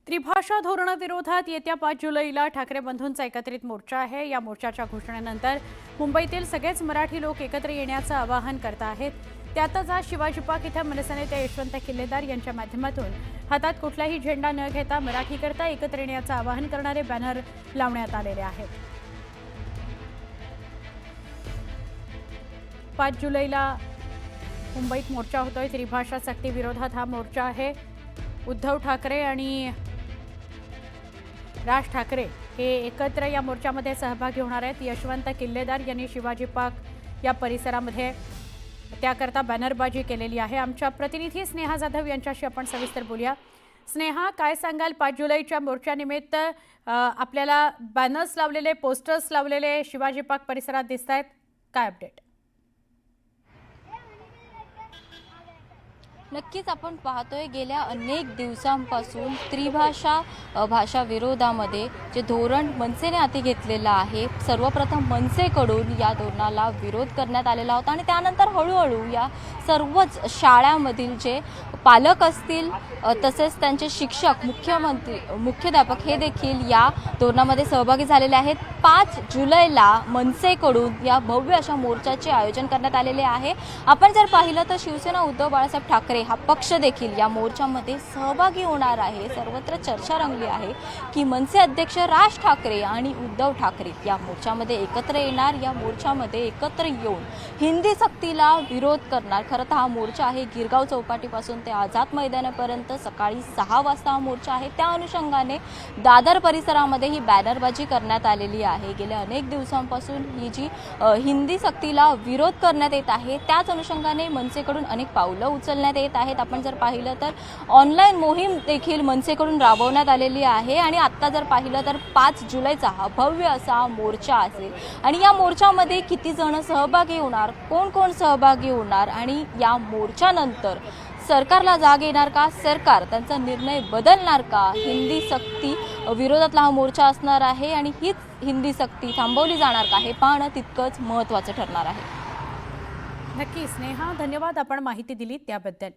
त्रिभाषा धोरणाविरोधात येत्या 5 जुलैला ठाकरे बंधूंचा एकत्रित मोर्चा आहे। या मोर्चाच्या घोषणेनंतर मुंबईतील सगळेच मराठी लोक एकत्र येण्याचं आवाहन करत आहेत। त्यातच आज शिवाजी पार्क इथे मनसे नेते यशवंत किल्लेदार यांच्या माध्यमातून हातात कुठलाही झेंडा न घेता मराठीकरता एकत्र येण्याचं आवाहन करणारे बॅनर लावण्यात आलेले आहेत। 5 जुलैला मुंबईत मोर्चा होतोय। त्रिभाषा सक्ती विरोधात हा मोर्चा आहे। उद्धव ठाकरे आणि राज ठाकरे हे एकत्र या मोर्चामध्ये सहभागी होणार आहेत। यशवंत किल्लेदार यांनी शिवाजी पार्क या परिसरामध्ये त्याकरता बॅनरबाजी केलेली आहे। आमच्या प्रतिनिधी स्नेहा जाधव यांच्याशी आपण सविस्तर बोलूया। स्नेहा, काय सांगाल 5 जुलैच्या मोर्चानिमित्त आपल्याला बॅनर्स लावलेले, पोस्टर्स लावलेले शिवाजी पार्क परिसरात दिसतायत, काय अपडेट? नक्कीच आपण पाहतोय गेल्या अनेक दिवसांपासून त्रिभाषा भाषा विरोधामध्ये जे धोरण मनसेने हाती घेतलेलं आहे, सर्वप्रथम मनसेकडून या धोरणाला विरोध करण्यात आलेला होता आणि त्यानंतर हळूहळू या सर्वच शाळांमधील जे पालक असतील तसेच त्यांचे शिक्षक, मुख्याध्यापक हे देखील या धोरणामध्ये सहभागी झालेले आहेत। 5 जुलैला मनसेकडून या भव्य अशा मोर्चाचे आयोजन करण्यात आलेले आहे। आपण जर पाहिलं तर शिवसेना उद्धव बाळासाहेब ठाकरे हा पक्ष देखील या मोर्चामध्ये सहभागी होणार आहे। सर्वत्र चर्चा रंगली आहे की मनसे अध्यक्ष राज ठाकरे आणि उद्धव ठाकरे या मोर्चामध्ये एकत्र येणार। या मोर्चामध्ये एकत्र येऊन हिंदी सक्तीला विरोध करणार। खरं तर हा मोर्चा आहे गिरगाव चौपाटीपासून ते आझाद मैदानापर्यंत सकाळी 6 वाजता हा मोर्चा आहे। त्या अनुषंगाने दादर परिसरामध्ये ही बॅनरबाजी करण्यात आलेली आहे। गेल्या अनेक दिवसांपासून ही जी हिंदी सक्तीला विरोध करण्यात येत आहे, त्याच अनुषंगाने मनसेकडून अनेक पावलं उचलण्यात येत आहेत। आपण जर पाहिलं तर ऑनलाईन मोहीम देखील मनसेकडून राबवण्यात आलेली आहे आणि आता जर पाहिलं तर 5 जुलैचा हा भव्य असा मोर्चा असेल आणि या मोर्चामध्ये किती जण सहभागी होणार, कोण कोण सहभागी होणार आणि या मोर्चानंतर सरकारला जाग येणार का, सरकार त्यांचा निर्णय बदलणार का, हिंदी सक्ती विरोधातला हा मोर्चा असणार आहे आणि हीच हिंदी सक्ती थांबवली जाणार का, हे पाहणं तितकंच महत्त्वाचं ठरणार आहे। नक्की स्नेहा, धन्यवाद आपण माहिती दिली त्याबद्दल।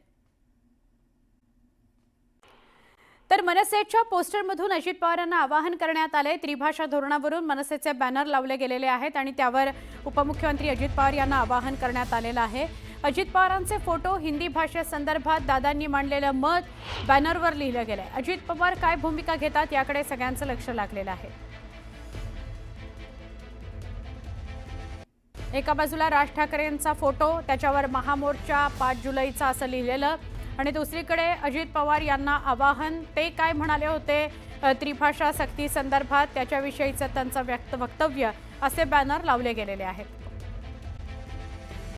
तर मनसेच्या पोस्टरमधून अजित पवारांना आवाहन करण्यात आले। त्रिभाषा धोरणावरून मनसेचे बॅनर लावले गेलेले आहेत आणि त्यावर उपमुख्यमंत्री अजित पवार यांना आवाहन करण्यात आलेलं आहे। अजित पवारांचे फोटो, हिंदी भाषेसंदर्भात दादांनी मांडलेलं मत बॅनरवर लिहिलं गेलंय। अजित पवार काय भूमिका घेतात याकडे सगळ्यांचं लक्ष लागलेलं आहे। एका बाजूला राज ठाकरेंचा फोटो, त्याच्यावर महामोर्चा 5 जुलैचा असं लिहिलेलं आणि दुसरीकडे अजित पवार यांना आवाहन, ते काय म्हणाले होते त्रिभाषा सक्ती संदर्भात त्याच्याविषयीचं त्यांचं वक्तव्य, असे बॅनर लावले गेलेले आहेत।